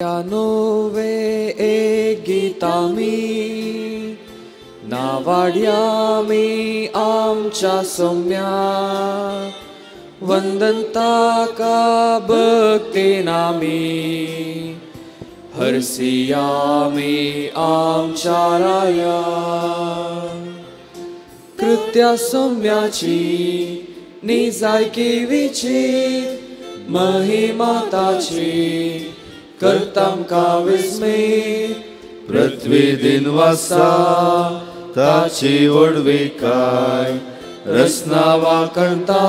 नवे एक गितामी नावाड्यामी आमच्या सौम्या वंदन ताका भक्तीनामी हरसियामी आमच्या राया कृत्या सौम्याची निजायकी विचित महिमा ताची करतामका विस्मित पृथ्वी दिनवासा ताची वडविकाय रसना वाकणता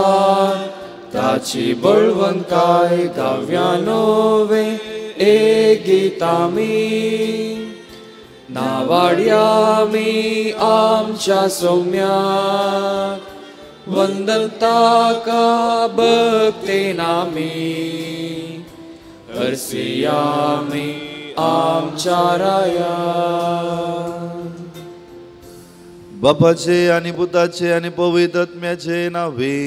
ताची बळवंताय गाव्यानोवे एक गितामी नावाड्यामी आमच्या सौम्या वंदन ताका भक्तीनामी हरसियामी आमच्या राया बापाचे आणि पुताचे आणि पवित्र आत्म्याचे नावे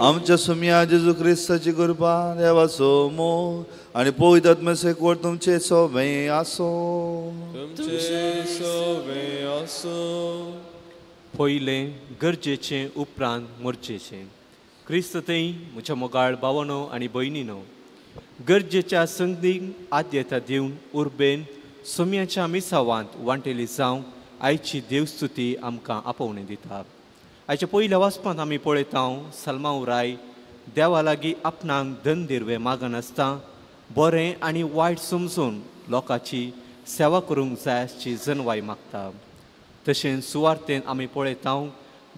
आमच्या सुम्या जेजू ख्रिस्ताची कृपा देवाचो मोग आणि पवित्र आत्म्याचे कोड तुमचे सोबे आसो पयले गरजेचे उपरांत मोर्चेचे क्रिस्त तें म्हज्या मोगाळ भावनो आनी भयणीनो गरजेच्या संगतीक आद्यता दिवन उर्बेन सोम्याच्या मिसावांत वांटेली जावं आयची देवस्तुती आमकां आपोवणें दिता आयच्या पयल्या वाचपांत आमी पळयता सल्मावराय देवा लागीं आपणाक धन दिर्वे मागनासता बरें आनी वायट समजून लोकांची सेवा करूंक जाय आसची जनवाय मागता तशेंच सुवार्तेन आमी पळयता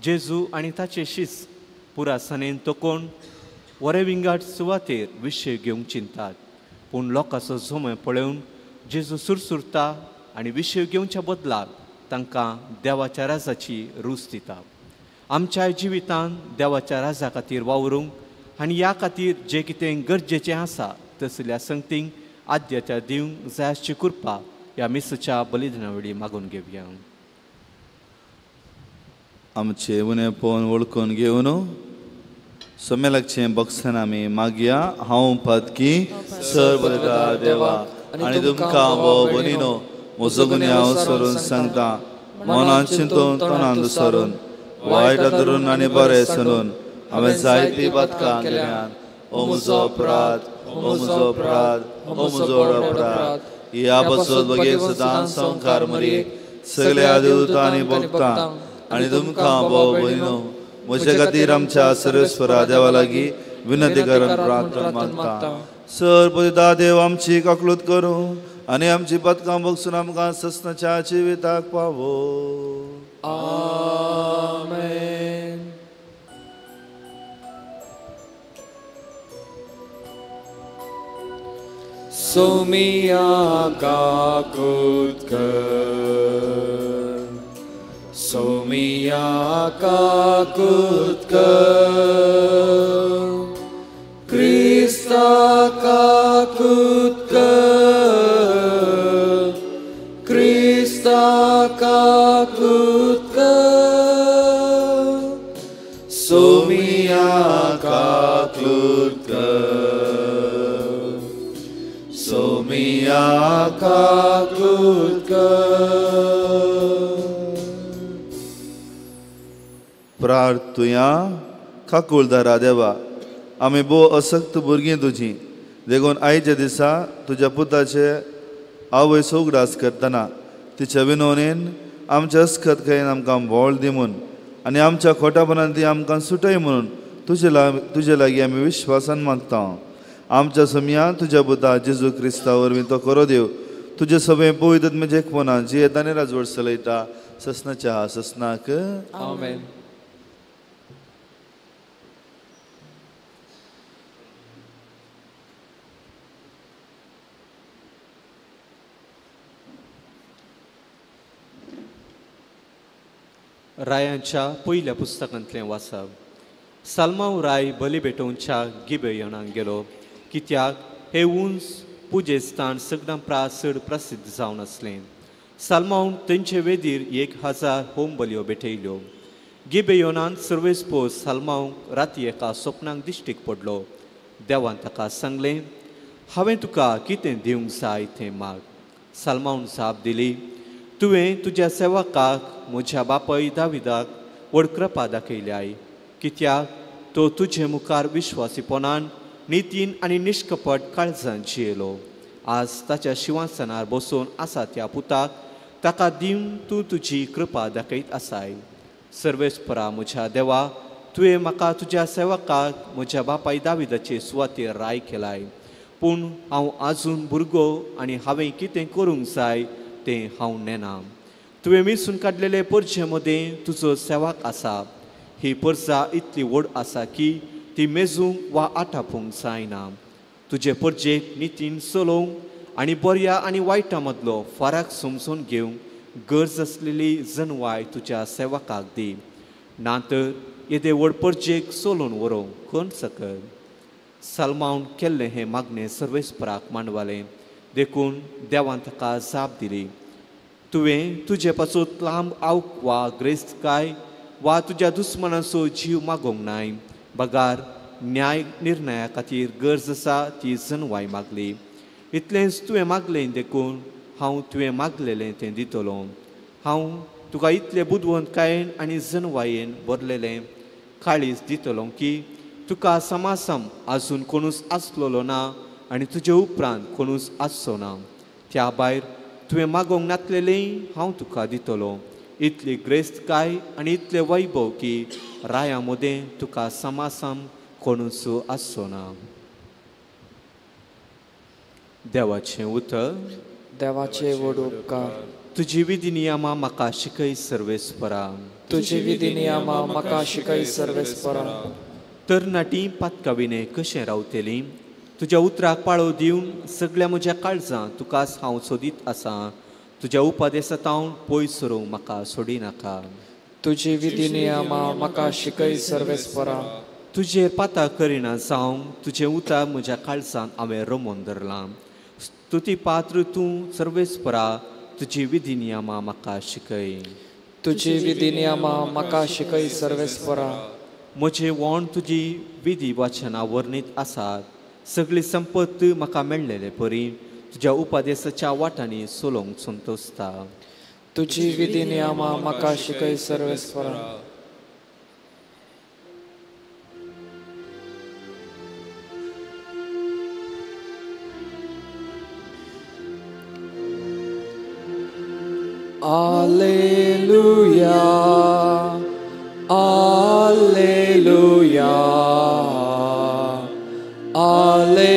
जेजू आनी ताचे शिस पुरासनेन तोकोण वरे विंगाट सुवातेर विशय घेवंक चिंतात पूण लोकांचो झोमय पळोवन जेजू सुरसुरता आनी विशय घेवच्या बदलाक तांकां देवाच्या राजाची रूच दिता आमच्या जिवितांत देवाच्या राजा खातीर वावरूंक आनी ह्या खातीर जें कितें गरजेचें आसा तसल्या संगतींक आद्यता दिवंक जाय आसची कृपा ह्या मिसाच्या बलिदाना वेळी मागून घेवया आमचे उणे पोवन वळखून घेवन सोमेलाकचें बक्षन आमी मागया हांव पातकी सर बरेदा देवा आनी तुमकां वो बनिनो म्हजो गुन्यांव हांव सरून सांगता मनान चिंतून तोंडान दुसरून वायटा धरून आनी बरें सरून हांवें जायतीं पातकां केल्यान ओ म्हजो अपराध ओ म्हजो अपराध ओ म्हजो अपराध ह्या बसत बगेक सदां संवकार मरी सगळ्या देवतां आनी भक्तां आनी तुमकां वो बनिनो म्हजे खातीर आमच्या सर्वेस्वरा देवा लागीं विनंती करून प्रार्थना मागता सर पळयता देव आमची काकलूत करूं आनी आमची पदकां बगसून आमकां सस्नाच्या जिविताक पावो आमेन सोमिया काकूत कर सोमिया काकूत कर क्रिस्ता काकूत कर क्रिस्ता काकूत कर सोमिया काकूत कर सोमिया काकूत कर प्रार्थुया काकूळदारा देवा आमी भोव असक्त भुरगीं तुजीं देखून आयच्या दिसा तुज्या पुताचे आवय सोगडास करतना तिच्या विनोवणेन आमच्या अस्खतकायेन आमकां बोळ दिमून आनी आमच्या खोटापणान ती आमकां सुटय म्हणून तुजे लागीं आमी विश्वासान मागता आमच्या सोम्या तुज्या पुता जेजू क्रिस्ता वरवीं तो करो देव तुजे सगळे पवित्र म्हणजे एकपणान जियेता आनी राजवट चलयता ससनाच्या ससनाक आमेन रायांच्या पयल्या पुस्तकांतलें वाचप साल्मांव राय बली भेटोवच्या गिबेयोनाक गेलो कित्याक हे उंच पुजे स्थान सगळ्यां चड प्रसिद्ध जावन आसलें साल्मांव तेंचे वेदीर 1000 होम बलयो भेटयल्यो गिबेयोनांत सर्वेस्पोस साल्मांव राती एका स्वप्नाक दिश्टीक पडलो देवान ताका सांगलें, हांवें तुका कितें दिवंक जाय तें माग. सालमावन जाप दिली, तुवें तुज्या सेवकाक म्हज्या बापाय दाविदाक व्हड कृपा दाखयल्याय, कित्याक तो तुजे मुखार विश्वासीपणान नितीन आनी निश्कपट काळजान जियेलो. आज ताच्या शिवासनार बसून आसा त्या पुताक ताका दिवन तूं तुजी कृपा दाखयत आसाय. सर्वेस्परा म्हज्या देवा, तुवें म्हाका तुज्या सेवकाक म्हज्या बापाय दाविदाचे सुवातेर राय केलाय, पूण हांव आजून भुरगो आनी हांवें कितें करूंक जाय तें हांव नेना. तुवें मिसून काडलेले परजे मदें तुजो सेवक आसा. ही परजा इतली व्हड आसा की ती मेजूंक वा आटापूंक जायना. तुजे परजेक नितीन चलोवंक आनी बऱ्या आनी वायटा मदलो फरक समजून घेवंक गरज आसलेली जनवाय तुज्या सेवकाक दी. ना तर येदे व्हड परजेक चलोवन व्हरोंक कोण सकल. सालमावन केल्लें हें मागणें सर्वेस्पराक मांडवालें, देखून देवान ताका जाप दिली, तुवें तुजे पासून लांब आवक वा ग्रेस्तकाय वा तुज्या दुस्मनाचो जीव मागोंक नाय. बगार न्याय निर्णया खातीर गरज आसा ती जनवाय मागली. इतलेंच तुवें मागलें, देखून हांव तुवें मागलेलें तें दितलो. हांव तुका इतले बुदवंतकायेन आनी जनवायेन भरलेलें काळीज दितलो की तुका समासम आजून कोणूच आसलोलो ना आनी तुजे उपरांत कोणूच आसचो ना. त्या भायर तुवें मागोंक नातलेलेंय हांव तुका दितलो. इतली ग्रेस्तकाय आनी इतलें वैभव की राया मदें तुका समासम कोणूच आसचो ना. देवाचें उतर. देवाचे व्हड उपकार. तुजी विधी नियमां म्हाका शिकय सर्वेस्परा. तुजी विधी नियमां म्हाका शिकय सर्वेस्परा. तरणाटीं पातकाविने कशें रावतलीं, तुज्या उतराक पाळो दिवन सगळ्या म्हज्या काळजां तुकाच हांव सोदीत आसा. तुज्या उपादेसांतावन पयस सरूंक म्हाका सोडिनाका. तुजी विधी नियमां म्हाका शिकय सर्वेस्परा. तुजेर पाता करिना जावं तुजें उतर म्हज्या काळजांत हांवें रमोवन धरलां. स्तुती पात्र तूं सर्वेस्परा, तुजी विधी नियमां म्हाका शिकय. तुजी विधी नियमां म्हाका शिकय सर्वेस्परा. म्हजें वोण तुजी विधी वाचनां वर्णीत आसात. सगळी संपत म्हाका मेळलेले परी तुज्या उपादेसाच्या वाटांनी चलोवंक संतोसता. तुजी विधी नियमां म्हाका शिकय सर्वेस्परा. Alleluia, Alleluia, Alleluia.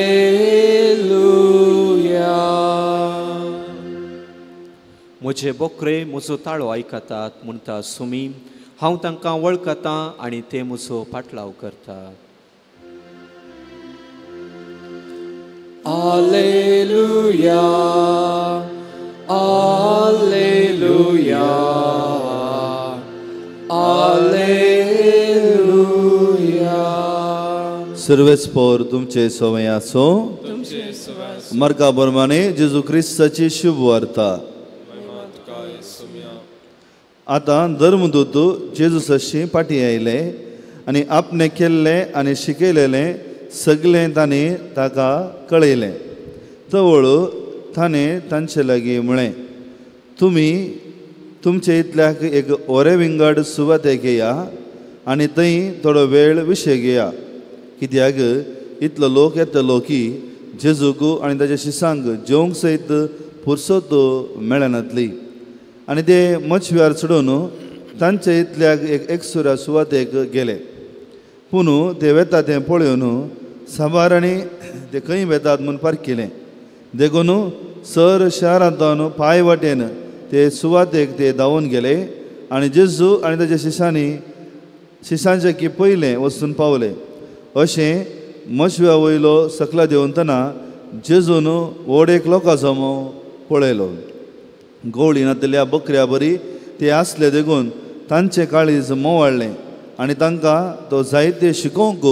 म्हजे बोकरे म्हजो ताळो आयकतात म्हणटा सुमी. हांव तांकां वळखतां आनी ते म्हजो पाटलाव करतात. Alleluia, Alleluia, Alleluia. सर्वेस्पोर तुमचे सवय आसो. मार्का प्रमाणे जेजू क्रिस्ताची शुभ वार्ता. आतां धर्मदूत जेजूसाची फाटी आयले आनी आपणे केल्ले आनी शिकयलेले सगळें तांणी ताका कळयलें. तवळू ताणें तांचे लागीं म्हळें, तुमी तुमचे इतल्याक एक ओरे विंगड सुवातेक येया आनी थंय थोडो वेळ विशय घेया, कित्याक इतलो लोक येतलो की जेजूक आनी ताच्या शिसांक जेवंक सयत फुरसत मेळनातली. आनी ते मच्छव्यार चडून तांचे इतल्याक एक एकसुऱ्या सुवातेक गेले. पूण ते वेता तें पळोवन साबारांनी ते खंय वेतात म्हूण पारकिलें. देखून सर शारांतून पांय वाटेन ते सुवातेक ते धांवून गेले आनी जेजू आनी ताच्या शिसांचे की पयलें वचून पावले. अशें मशव्या वयलो सकला देंवतना जेजून व्हड एक लोकां जमो पळयलो. गवळी नातल्या बकऱ्या बरी ते आसले देखून तांचें काळीज मोवाळ्ळें आनी तांकां तो जायते शिकोवंक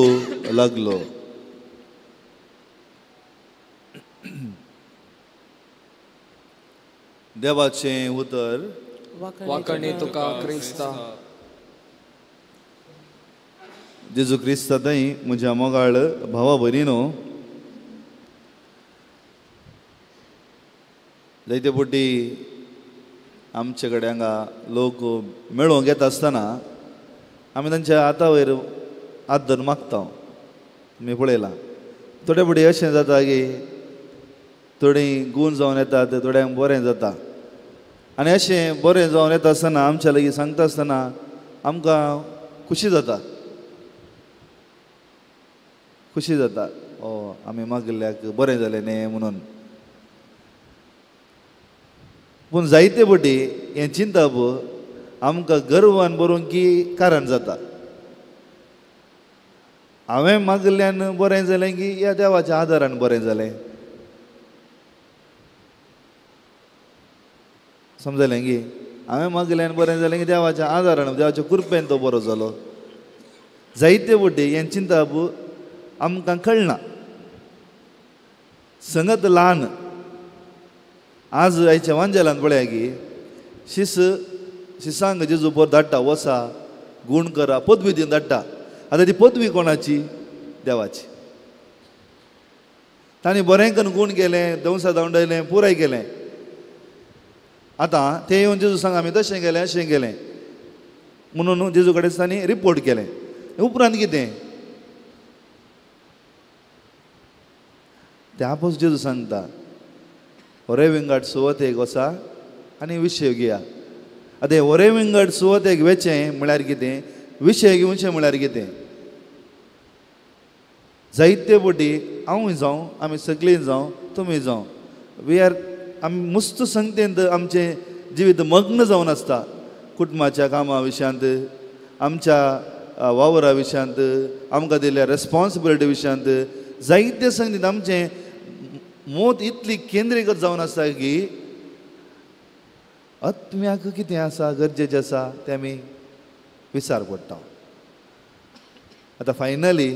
लागलो. देवाचें उतर. वाकणे तुका क्रिस्ता. जेजू क्रिस्तांतय म्हज्या मोगाळ भावा भयणीनो, जायते फावटी आमचे कडेन हांगा लोक मेळोवंक येता आसतना आमी तांच्या हाता वयर हात धरून मागता. मी पळयलां थोडे फावटी अशें जाता की थोडीं गूण जावन येतात, थोड्यांक बरें जाता. आनी अशें बरें जावन येता आसतना आमच्या लागीं सांगता आसतना आमकां खुशी जाता. खुशी जाता, ओ आमी मागिल्ल्याक बरें जालें न्ही म्हणून. पूण जायते फावटी हें चिंतप आमकां गर्वान बरोवंक की कारण जाता. हांवें मागिल्ल्यान बरें जालें की ह्या देवाच्या आदारान बरें जालें. समजलें की हांवें मागिल्ल्यान बरें जालें की देवाच्या आदारान, देवाच्या कृपेन तो बरो जालो. जायते फावटी हें चिंतप आमकां कळना. संगत ल्हान आज आयच्या वांजेलांत पळया की शिसांक जेजू पर धाडटा, वसा गूण करा, पदवी दिवन धाडटा. आतां ती पदवी कोणाची? देवाची. तांणी बरें करून गूण केलें, दवसां दांडयलें, पुराय केलें. आतां ते येवन जेजू सांग आमी तशें केलें अशें केलें म्हणून जेजू कडेन तांणी रिपोर्ट केलें. उपरांत कितें ते आपस जेजू सांगता, ओरे विंगड सुवातेक वचा आनी विशय घेया. आतां ओरे विंगड सुवातेक वेचें म्हळ्यार कितें, विशय घेवचें म्हळ्यार कितें. जायते फावटी हांवूय जावं, आमी सगळीं जावं, तुमी जावं, वी आर आमी मुस्त संगतेंत आमचें जिवीत मग्न जावन आसता. कुटुंबाच्या कामा विशयांत, आमच्या वावरा विशयांत, आमकां दिल्ल्या रेस्पॉन्सिबिलिटी विशयांत जायते संगतींत आमचें मोत इतली केंद्रीकृत जावन आसता की आत्म्याक कितें आसा गरजेचें आसा तें आमी विचार पडटा. आतां फायनली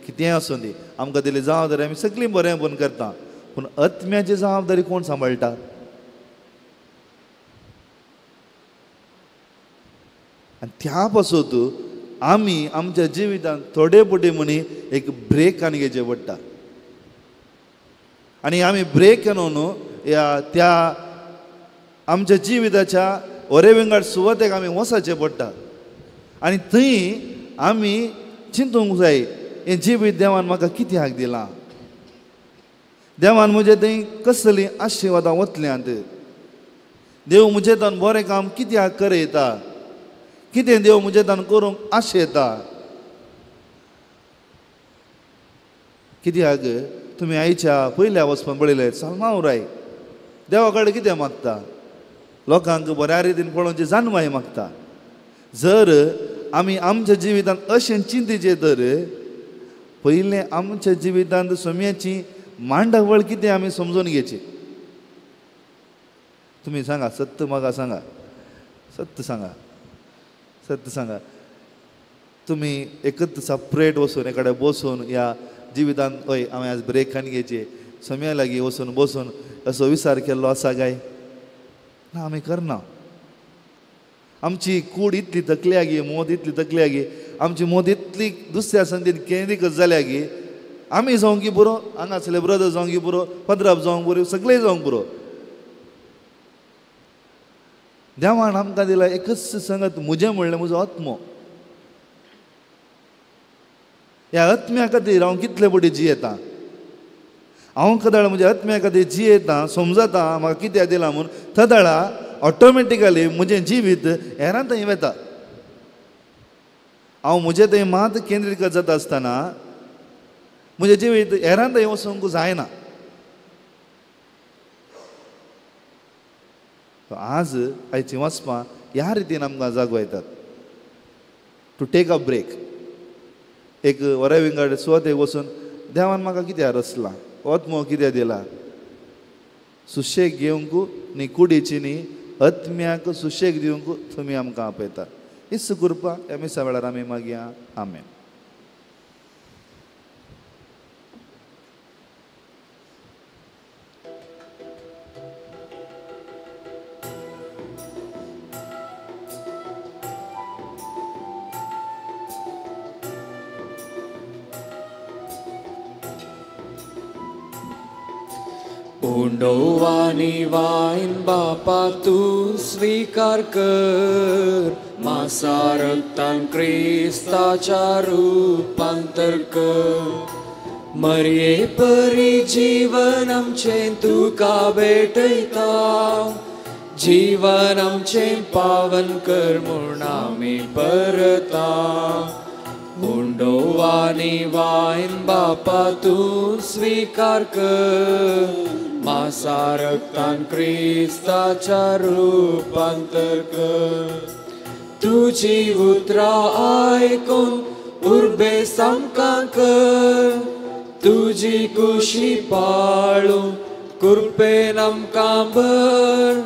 कितेंय आसूं दी आमकां दिली जबाबदारी आमी सगळीं बरेंपण करता, पूण आत्म्याची जबाबदारी कोण सांबाळटा? आनी त्या पासून आमी आमच्या जिवितांत थोडे फावटी म्हणी एक ब्रेक आनी घेवचें पडटा. आनी आमी ब्रेक घेवन त्या आमच्या जिविताच्या ओरे विंगड सुवातेक आमी वचचें पडटा. आनी थंय आमी चिंतूंक जाय, हें जिवीत देवान म्हाका कित्याक दिलां? देवान म्हजे थंय कसलीं आशिर्वादां वतल्यांत? देव म्हजे तान बरें काम कित्याक करयता? कितें देव म्हजे तान करूंक आशेता? कित्याक तुमी आयच्या पयल्या वचपान पळयलें सालमावराय देवा कडेन कितें मागता? लोकांक बऱ्या रितीन पळोवची जाणवाय मागता. जर आमी आमच्या जिवितांत अशें चिंतीचें तर पयलें आमच्या जिवितांत सोम्याची मांडावळ कितें आमी समजून घेवची. तुमी सांगा, सत्य म्हाका सांगा, सत्य सांगा, सत्य सांगा. तुमी एकच सपरेट वचून एकाडे बसून ह्या जिवितांत हय हांवें आज ब्रेक आनी घेवची, सोम्या लागीं वचून बसून असो विचार केल्लो आसा काय? ना, आमी करना. आमची कूड इतली तकल्या गी, मोद इतली तकल्या गी, आमची मोद इतली दुसऱ्या संगतीन केंद्रीकृत जाल्या की आमी जावंक की पुरो, हांगासले ब्रदर जावंक की पुरो, पंदराप जावंक पुरो, सगळे जावंक पुरो. देवान आमकां दिला एकच संगत, म्हजें म्हणलें म्हजो आत्मो. ह्या आत्म्या खातीर हांव कितले फावटी जियेता. हांव कदाळ म्हज्या आत्म्या खातीर जियेता, समजता म्हाका कित्याक दिला म्हूण. थदाळा ऑटोमॅटिकली म्हजें जिवीत हेरां थंय वता. हांव म्हजें थंय मात केंद्रीत जाता आसतना म्हजें जिवीत हेरां थंय वचूंक जायना. आज आयची वचपां ह्या रितीन आमकां जागोयतात. To take a break. एक वऱ्या विंगड सुवातेक वचून देवान म्हाका कित्याक रचला, आत्मो कित्याक दिला? सुशेग घेवंक न्ही कुडीची न्ही, आत्म्याक सुशेग दिवंक तुमी आमकां आपयता. हिस्स कृपा ह्या मिसा वेळार आमी मागया. आमेन. उंडो आणि वाईन बापा तू स्वीकार कर, मासा रक्तान ख्रिस्ताच्या रूपांतर कर. मरिये परी जीवन आमचे तुका भेटयता, जीवन आमचे पावन कर म्हूण आमी परता. उंडो आणि वाईन बापा तू स्वीकार कर, मासा रक्तान ख्रिस्ताच्या रूपांतर कर. तुझी उतरा आयकून उर्बे सामकां कर, तुझी कुशी पाळू कृपेन आमकां भर.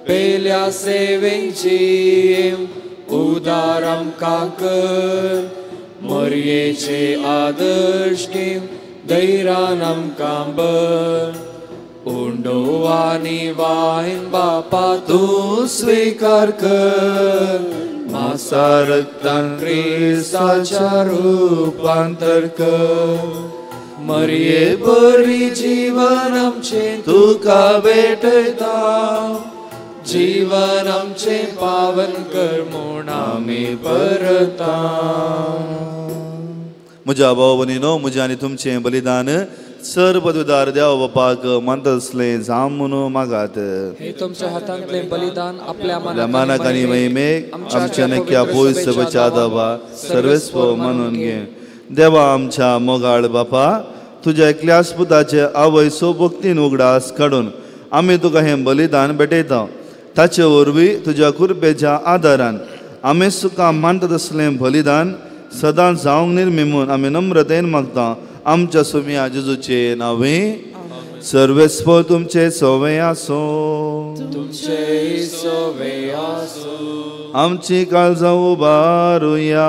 पेल्या सेवेची उदार आमकां कर, मरयेचे आदर्श घेवन धैर्यान आमकां भर. उंडो आणि वाईन बापा तू स्वीकार कर, मासा रक्तान ख्रिस्ताच्या रूपांतर कर. मरिये बरी जीवन आमचे तुका भेटयता, जीवन आमचे पावन कर म्हूण आमी परता. म्हज्या भाव भयणीनो, म्हजें आनी तुमचें बलिदान सर पदवीदार देवा बापाक मानतसलें जावं म्हणून मागात. हे तुमच्या हातांतले बलिदान आपल्या मानाक आनी महिमेक आमच्या नक्या पवित्र सभेच्या दावा सर्वेस्व मानून घे. देवा आमच्या मोगाळ बापा, तुझ्या एकल्याच पुताचे आवय सोबतीन उगडास काडून आमी तुका हें बलिदान भेटयता. ताचे वरवीं तुज्या कृपेच्या आदारान आमी सुका मानता तसलें बलिदान सदां जावंक निर्मी म्हूण आमी नम्रतेन मागता. आमच्या सोम्या जेजूचे नांवे. सर्वेस्व तुमचे सोवे आसो, तुमचे सोवे आसो. आमची काळजां उबारुया.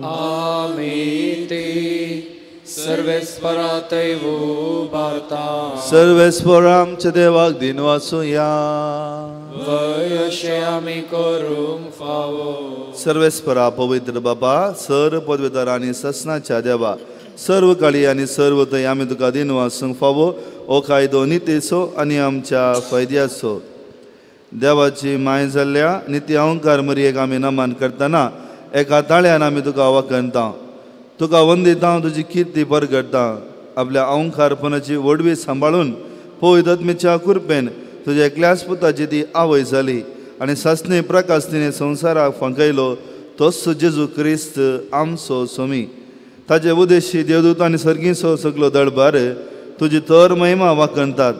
आमी ते सर्वेस्परा दैव उबारता. सर्वेस्वर आमच्या देवाक दिन वासुया. वयशे आमी करूंक फावो. सर्वेस्परा पवित्र बाबा, सर पदवीधर आनी ससनाच्या देवा, सर्व काळी आनी सर्व थंय आमी तुका दिन वासूंक फावो. हो कायदो नितीचो आनी आमच्या फायद्याचो. देवाची माय जाल्ल्या नित्य अहंकार मरयेक आमी नमन करतना एका ताळ्यान आमी तुका वखणता. तुका वंदिता, तुजी किर्ती परगडटा. आपल्या अहंकारपणाची वडवी सांबाळून पवित्र आत्मेच्या कृपेन तुज्या एकल्याच पुताची ती आवय जाली आनी ससने प्रकाश तिणें संवसाराक फंकयलो. तोच जेजू क्रिस्त आमचो सोमी. ताचे उद्देशी देवदूत आनी सर्गीचो सगलो दळबार तुजी तर महिमा वाखणतात.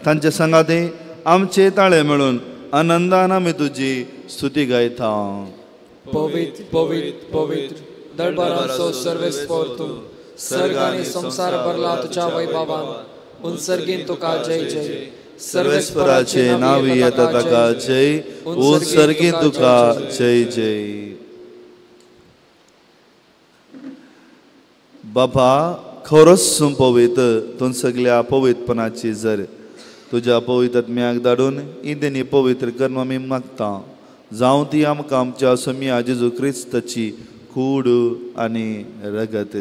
तांचे संगाती आमचे ताळे मेळून आनंदान आमी तुजी स्तुती गायता. पवित्र पवित्र पवित्र दरबाराचो सर्वेस्पर तूं. सर्ग आनी संसार भरला तुज्या वैभवान. उन्सर्गीन तुका जय जय. सर्वेस्पराचे नावी येता ताका जय. उन्सर्गीन तुका जय जय. बाबा, खरोच पवित्र तूं सगळ्या पवित्रपणाची जर तुज्या पवित्र आत्म्याक धाडून इंदेनी पवित्र कर्म आमी मागता. जावं ती आमकां आमच्या सोम्या जेजू क्रिस्ताची कूड आनी रगत.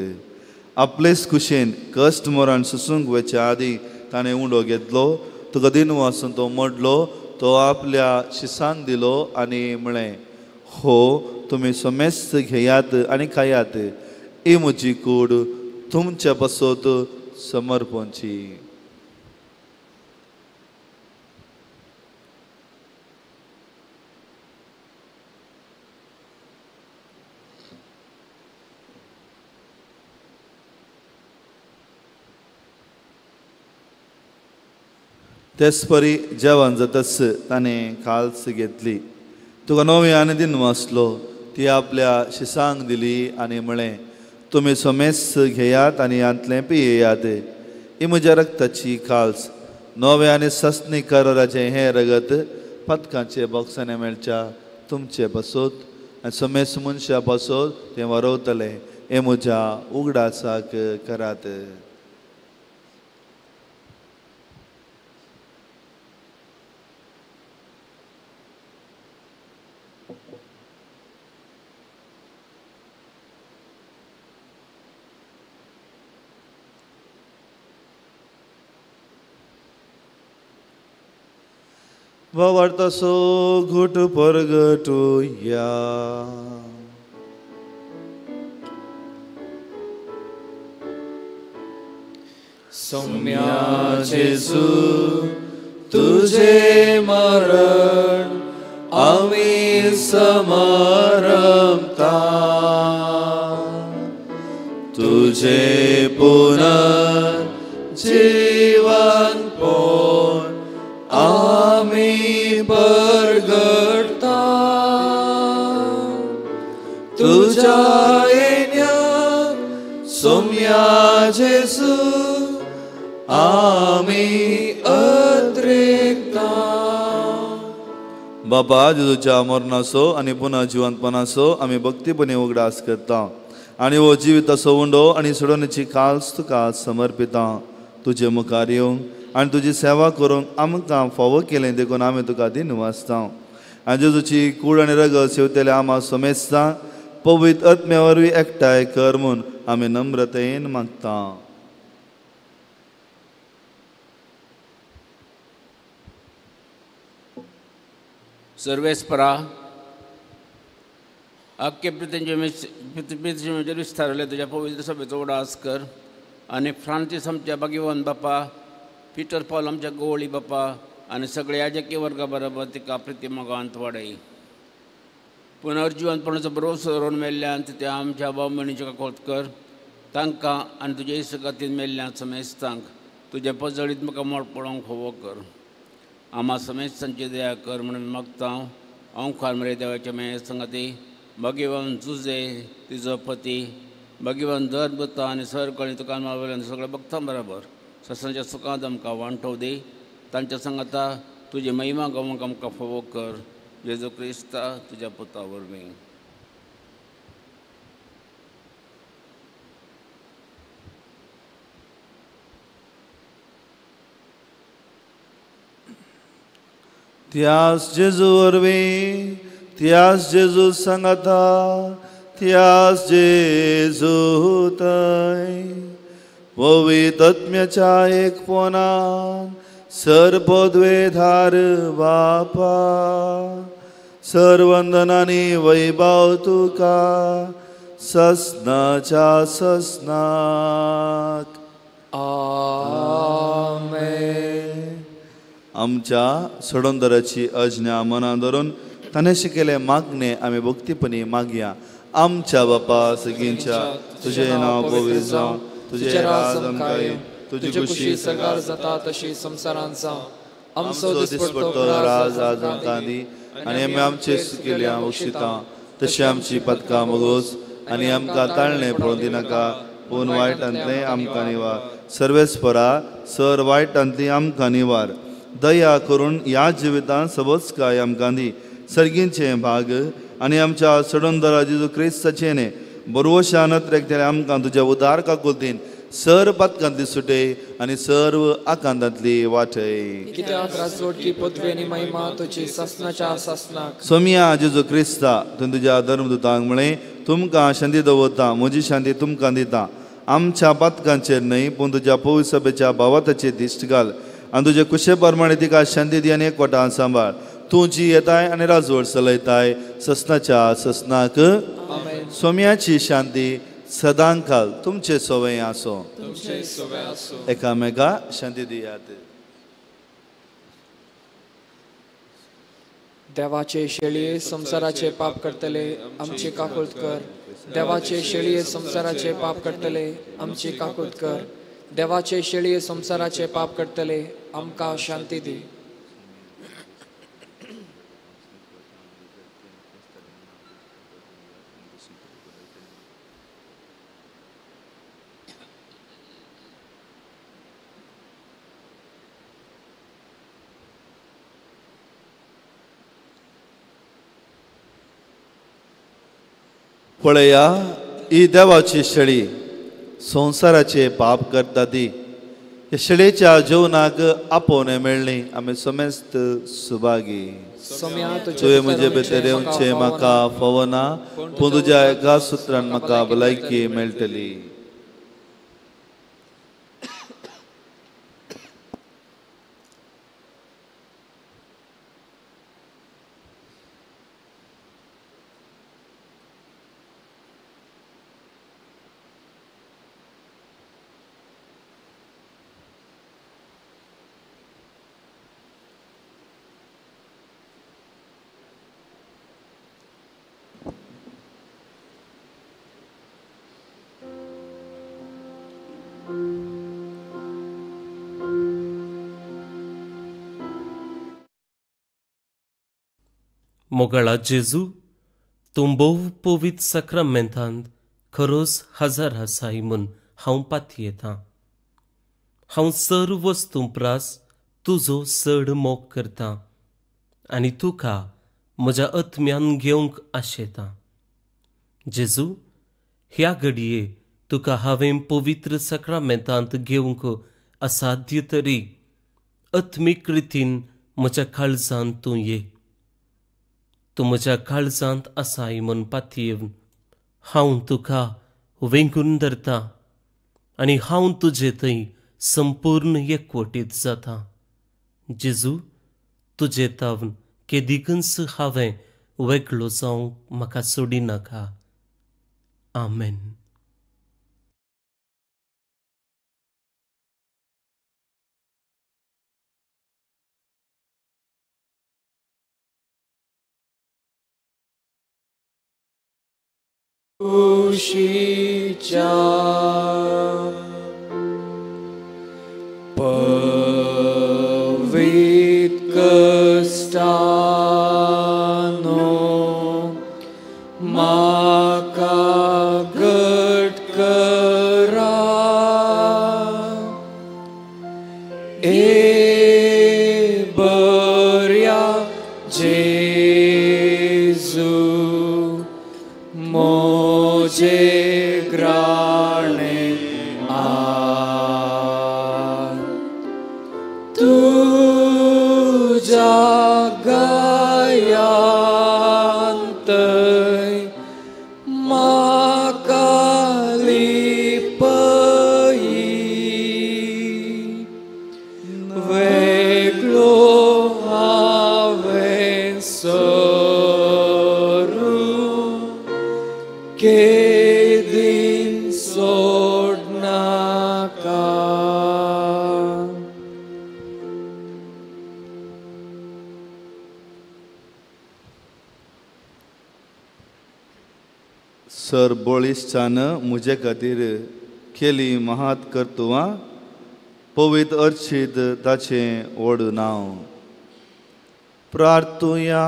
आपलेच कुशेन कश्ट मरण सुसूंक वचे आदी ताणें उंडो घेतलो. तुका दिन वासून तो मडलो. तो आपल्या शिसांक दिलो आनी म्हळें, हो तुमी सोमेस्त घेयात आनी खायात. ही म्हजी कूड तुमच्या बसोत समर्पणची. तेसपरी जेवण जातस ताणें काल्स घेतली. तुका नव्यान दिन वासलो. ती आपल्या शिसांक दिली आनी म्हळें, तुमी सोमेस घेयात आनी यांतलें पियेयात. ही म्हज्या रक्ताची काल्स, नवे आनी सस्नी कराराचें हें रगत पदकाचे बॉक्सांनी मेळच्या तुमचे बसोत आनी सोमेस मनशा बसोत तें वरवतलें. हें म्हज्या उगडासाक करात. वावरतासो घुट परगटुया. सौम्या जेजू तुझे मरण आम्ही समरमता, तुझे पुनर्जीवन पोन आम्ही परगटता. तुझ्या येण्यात सौम्या जेजू आम्ही अद्रेकता. बाबा जेजूच्या मरणाचो आनी पुन्हा जिवंतपणाचो आमी भक्तीपणे उगडास करता आनी हो जिविताचो उंडो आनी सोडवणेची काल्स तुका समर्पिता. तुजे मुखार येवंक आनी तुजी सेवा करूंक आमकां फावो केलें देखून आमी तुका दिन वाचता. आनी जेजूची कूड आनी रगत सेवतेले आमा सोमेस्ता पवित्र आत्म्या वरवीं एकठांय कर म्हूण आमी नम्रतेन मागता. सर्वेस्परा अख्खे पृथ्वीचे विस्तारले तुझ्या पवित्र सभेचो उडास कर आनी फ्रांसीस आमच्या भाग्यवान बापा, पिटर पॉल आमच्या गोवळी बापा आनी सगळे याजकी वर्गा बरोबर तिका प्रितीमोगांत वाडय. पुनर्जीवनपणाचो भरोसो दवरून मेल्ल्यान ते आमच्या भाव मणीचे काकोत कर. तांकां आनी तुजे इश्टगातीन मेल्ल्यान समेस्तांक तुजे पजळीत म्हाका मोड पडोवंक फोव कर. आम्हा समेस्तांची दया कर म्हणून मागता. ओंकार मरे देवाच्या मेळ संगती भगवान जुजे तिजो पती भगवान दरबता आनी सरकळी तुका मावयल्यान सगळ्या भक्तां बरोबर ससांच्या सुखांत आमकां वांटव दी. तांच्या सांगाता तुजी महिमा गावंक आमकां फोव कर. जेजू क्रिस्ता तुज्या पुता वरवीं. त्यास जेजू वरवीं, त्यास जेजू सांगाता, त्यास जेजू थंय पवित्र आत्म्याच्या एकपणान सर्वद्वेधार बापा सर्वंदनानी वैभव तुका ससनाच्या ससनाक. आमेन. आमच्या सोडोंदराची अज्ञा मनां धरून ताणें शिकयले मागणे आमी भक्तीपणी मागया. आमच्या बापा सगळींच्या तुझें नांव पवित्र जावं, तुझें राज आमकां येवं, तुजी खुशी सगार जाता तशी संसारांत जावं. आमचो दिसपडटो राज आज आमकां दी आनी आमी आमचे सुकिल्ल्या बक्षिता तशी आमची पदकां मोगोस आनी आमकां ताळणे पळोवन दिनाका पूण वायटांतले आमकां निवार. सर्वेस्परा सर वायटांतली आमकां निवार. दया करून ह्या जिवितांत सबोच काय आमकां दी. सर्गींचे भाग आनी आमच्या सोडोंदरा जेजू क्रिस्ताचे न्हे बरोवशान एकतेले आमकां तुज्या उदार काकुलतीन सर पदकांतली सुटय आनी सर्व आकांतांतली वाटय. कित्याक राजवटकी पदवी आनी महिमा तुजी ससनाच्या ससनाक. सोमिया जेजू क्रिस्ता तुवें तुज्या धर्मदुतांक म्हळें तुमकां शांती दवरता, म्हजी शांती तुमकां दिता. आमच्या पदकांचेर न्हय पूण तुज्या पवित्र सभेच्या भावाताचेर दिश्ट घाल आनी तुजे कुशे प्रमाणे तिका शांती दी आनी एकवटान सांबाळ. तूं जी येताय आनी राजवट चलयताय ससनाच्या ससनाक. सोम्याची शांती सदांच घाल तुमचे सवय आसो. एकामेका शांती दियात. देवाचे शेळये संसाराचे पाप करतले आमची काकुळत कर. देवाचे शेळये संसाराचे पाप करतले आमची काकुळत कर. देवाचे शेळये संसाराचे पाप करतले आमकां शांती दी. पळया ही देवाची शेळी संसाराचे पाप करता ती. हे शेळयेच्या जेवणाक आपोवन मेळ्ळी आमी समेस्त सुभागी. तुवें म्हजे भितर येवचे म्हाका फवना पूण तुज्या एका सुत्रान म्हाका भलायकी मेळटली. मोगाळा जेजू तूं भोव पवित्र सक्रामेंतांत खरोच हजर आसाय म्हूण हांव पातयेतां. हांव सर्व वस्तू प्रास तुजो चड मोग करतां आनी तुका म्हज्या आत्म्यान घेवंक आशेतां. जेजू, ह्या घडये तुका हांवें पवित्र सक्रामेंतांत घेवंक असाध्य तरी आत्मीक रितीन म्हज्या काळजांत तूं ये. तूं म्हज्या काळजांत आसाय म्हूण पातयेवन हांव तुका वेंगून धरतां आनी हांव तुजे थंय संपूर्ण एकवटीत जातां. जेजू, तुजे तावन केदिकच हांवें वेगळो जावंक म्हाका सोडिनाका. आमेन. खुशीच्या पवित्र कष्टानो म्हाका घट करा. बऱ्या जेजू मोजे ग्राणे तुझ्या गायांतय म्हाका लिपई. वेगळो हांवें केदीन सोडनाका. सर बोळिश्चान मुजे खातीर केली महात कर्तुवां पवित्र अर्चित ताचें व्हड नांव. प्रार्थुया.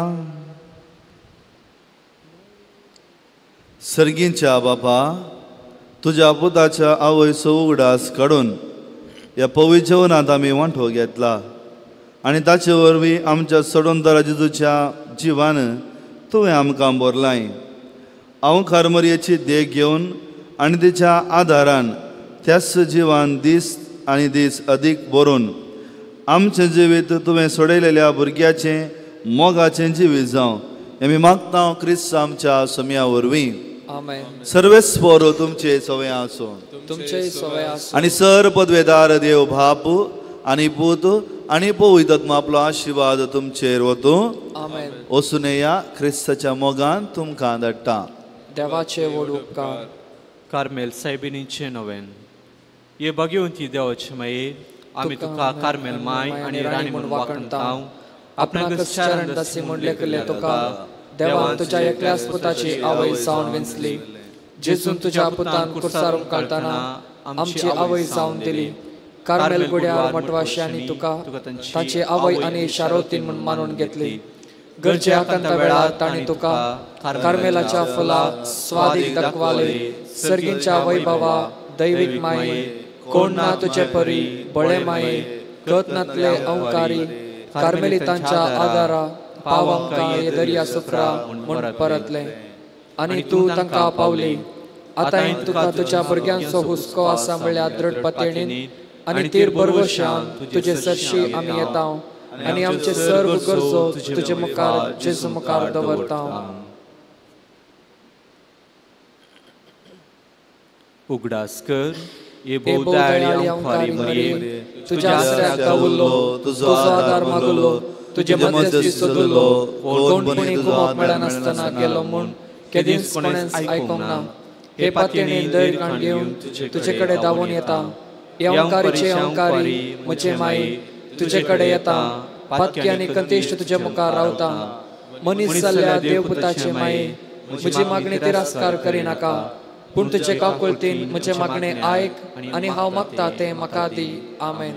सर्गींच्या बापा, तुज्या पुताच्या आवयचो उगडास काडून ह्या पवित्र जेवणांत आमी वांटो घेतला आनी ताचे वरवीं आमच्या सोडूनदारा जेजूच्या जिवान तुवें आमकां भरलाय. हांव कार्मरयेची देख घेवन आनी तिच्या आदारान त्याच जिवान दीस आनी दीस अदीक बरोवन आमचें जिवीत तुवें सोडयलेल्या भुरग्याचें मोगाचें जिवीत जावं हें आमी मागता क्रिस्त आमच्या समया वरवीं. आमेन. सर्वेस्पर तुमचे सवय आसूं. तुमचे सवय आसूं. आनी सर पदवेदार देव बाप आनी पूत आनी पवित्र आत्मा आपलो आशिर्वाद तुमचेर वतूं. आमेन. वचून या क्रिस्ताच्या मोगान तुमकां धाडटा. देवाचे व्हड उपकार. कार्मेल सायबिणीचें नवें. हे भाग्यवंती देवाचे माये, आमी तुका कार्मेल माय आनी राणी म्हूण वाखणटाव. आपणाक चरण दासी म्हूण लेखले तुका देवान तुज्या एकल्याच पुताची आवय जावन विंचली. जेजून तुज्या पुतान कुर्सार काढताना आमची आवय जावन दिली. कार्मेल गुड्यार मटवाश्यांनी तुका ताची आवय आनी शारोतीन म्हूण मानून घेतली. गरजे आकांता वेळार ताणी तुका कार्मेलाच्या फुलां स्वादीक दाखवाले. सर्गींच्या वैभवा दैवीक माये, कोण ना तुजे परी बळे माये, गतनातले अंकारी कार्मेलितांच्या आदारा पाव आमकां हे दर्या सुखरा म्हूण परतले आनी तूं तांकां पावली. आतां तुका तुज्या भुरग्यांचो हुस्को आसा म्हणल्यार दृढ पतेणीन आनी तीर बरगोशान तुजे सरशी आमी येता आनी आमचे सर्व गरजो तुजे मुखार जेजू मुखार दवरता. उगडास कर ये बोलदाळी अंकारी मरे, तुज्या आसऱ्याक धांवलो तुजो आदार मागलो, तुजे मध्यस्थी सोदलो. कोणपणी कुमोक मेळनासतना गेलो म्हूण केदींच कोणेंच आयकोंक ना. हे पातयेणी दैर काण घेवन तुजे कडेन धांवून येता. हे अंकारीचे अंकारी म्हजे माये तुजे कडेन येता. पातकी आनी कंतिश्ट तुजे मुखार रावता. मनीस जाल्ल्या देवपुताचे माये, म्हजी मागणी तिरस्कार करिनाका, पूण तुजे काकुळतीन म्हजे मागणें आयक आनी हांव मागता तें म्हाका दी. आमेन.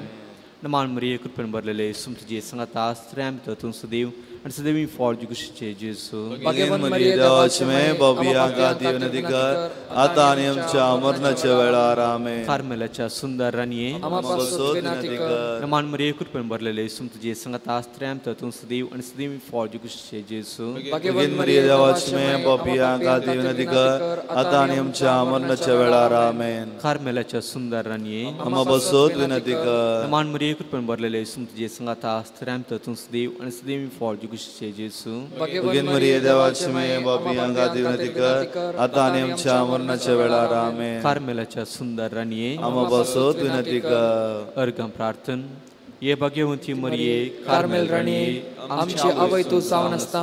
नमान मरिये कृपेन भरलेले सुम तुझे संगत आश्रय ततून सदैव आणि सदैव फॉर जुगुशचे जेसू भगवान मरिये देवाचे में बबियागा दीवनदिकर आता आणि आमच्या मरणाच्या वेळार आमेन कार्मेलाच्या सुंदर राणीये आम्हापासून विनंती कर नमान मरिये कृपेन भरलेले सुम तुझे संगत आश्रय ततून सदैव आणि सदैव फॉर जुगुशचे जेसू भगवान मरिये देवाचे में बबियागा दीवनदिकर आता आणि आमच्या मरणाच्या वेळार आमेन कार्मेलाच्या सुंदर राणीये आम्हापासून विनंती कर नमान मरिये कृपेन भरलेले सुम तुझे संगत आश्रय ततून सदैव आणि सदैव फॉर जुगुशचे जेसू भगवान मरिये देवाचे में बबियागा दीवनदिकर आता आणि आमच्या मरणाच्या वेळार आमेन कार्मेलाच्या सुंदर राणीये आम्हापासून विनंती कर अर्गम प्रार्थन ये भाग्यवंती मरिये कार्मेल राणी आमची आवय तू जावन आसता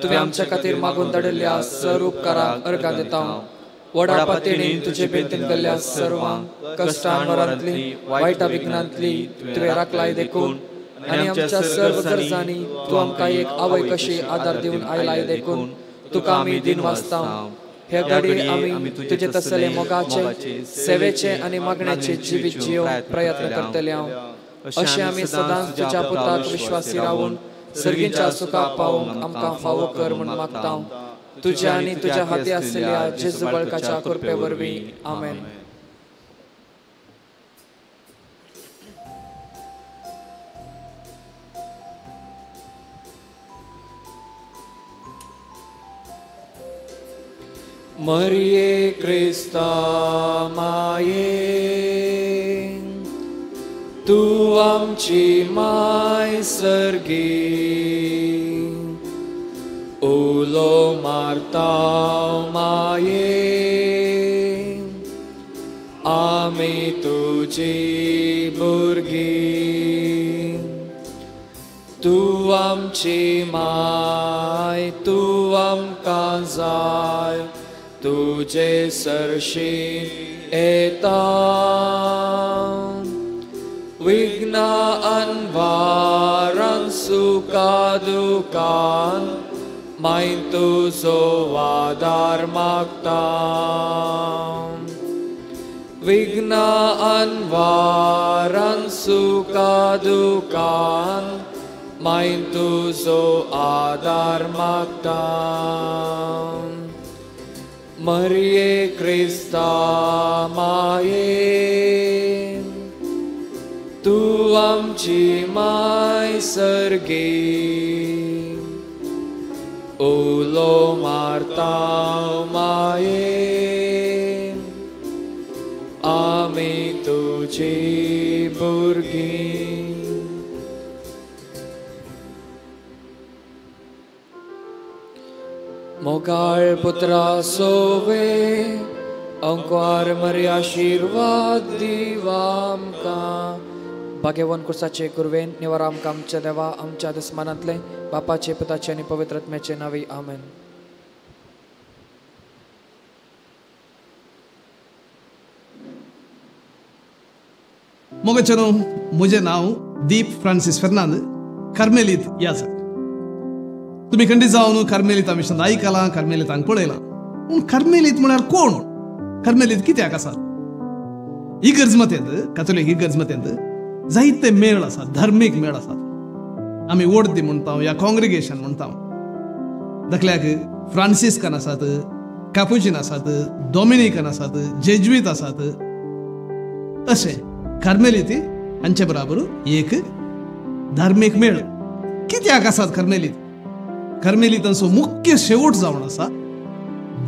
तुवें आमच्या खातीर मागून धाडिल्ल्या सर्व उपकाराक अर्गां दिता वडा पातळीन तुजे बेंतीन गेल्ल्या सर्वांक कश्टां मरांतली वायटा विघ्नांतली तुवें राखलाय देखून आणि आमच्या सर्व गरजांनी तू आमकां एक आवय कशी आदार दिवन आयलाय देखून तुका आमी दिन वाचता हे घडी आमी तुजे तसले मोगाचे सेवेचे आणि मागण्याचे जिवीत जियोवंक प्रयत्न करतले हांव अशें आमी सदांच तुज्या पुताक विश्वासी रावून सर्गीच्या सुखाक पावूंक आमकां फावो कर म्हूण मागता तुज्या आनी तुज्या हाती आसलेल्या जेजू बाळकाच्या कृपे वरवीं आमेन. मरिये क्रिस्ता माये तू आमची माय सर्गी उलो मारता माये आमी तुजी भुरगीं तू आमची माय तू आमकां जाय तुजे सरशीं येता विघ्ना अनवारान सुखा दुखान माय तुजो आदार मागता विघ्ना अनवारान सुखा दुखान माय तुजो आदार मागता मरिये क्रिस्ता माये तू आमची माय सर्गी उलो मारता माये आमी तुजी भुरगीं मोगाळ पुत्रा सोवे अंकार मरी आशीर्वाद दिवा आमकां भाग्यवान कुर्साचे कुरवेन निवारा आमकां आमच्या देवा आमच्या दुस्मानांतले बापाचे पुताचे आनी पवित्र आत्म्याचे नांवी आमेन. मोगचनो मुझे नाव दीप फ्रांसिस फर्नांद कार्मेलीत याचा तुम्ही खंडीत जावन कार्मेलीता मिशन आयकलां कार्मेलीतांक पळयलां पूण कार्मेलीत म्हळ्यार कोण कार्मेलीत कित्याक आसात इगर्ज मतेंत कॅथोलीक इगर्ज मतेंत जायते मेळ आसात धार्मीक मेळ आसात आमी वोडदी म्हणटा या कॉंग्रिगेशन म्हणटा दाखल्याक फ्रांसिस्कन आसात कॅपुचिन आसात डॉमिनिकन आसात जेजुईत आसात अशें कार्मेलीती हांचे बराबर एक धार्मीक मेळ कित्याक आसात कार्मेलीत कार्मेलीतांचो मुख्य शेवट जावन आसा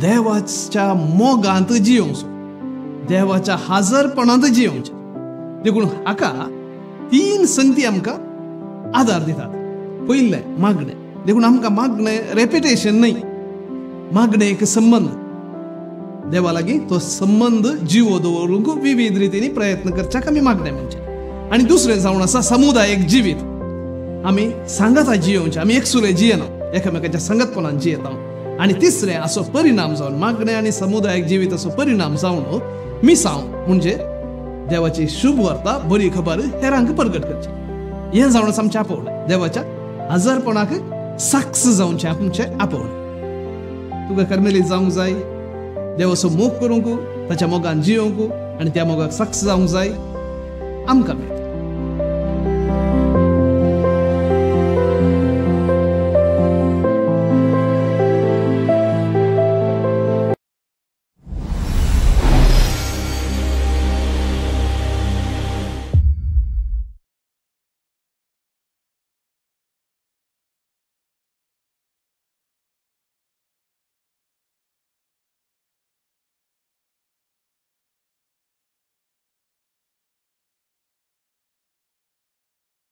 देवाच्या मोगांत जियोवचो देवाच्या हाजरपणांत जियोवचें देखून हाका 3 संगती आमकां आदार दितात. पयलें मागणें देखून आमकां मागणें रेपिटेशन न्हय मागणें एक संबंद देवा लागीं तो संबंध जिवो दवरूंक विविध रितींनी प्रयत्न करच्याक आमी मागणें म्हणचें. आनी दुसरें जावन आसा समुदायीक जिवीत आमी सांगाता जियोवचें आमी एकसुले जियेना एकामेकाच्या संगतपणान जियेता. आनी तिसरें असो परिणाम जावन मागणें आनी समुदायीक जिवीत असो परिणाम जावन मिसांव म्हणजे देवाची शुभ वार्ता बरी खबर हेरांक प्रगट करची हें जावन आसा आमचें आपोवणें देवाच्या हजरपणाक साक्ष जावचें आमचें आपोवणें. तुका कार्मेलीत जावंक जाय देवाचो मोग करूंक ताच्या मोगान जियोवंक आनी त्या मोगाक साक्ष जावंक जाय आमकां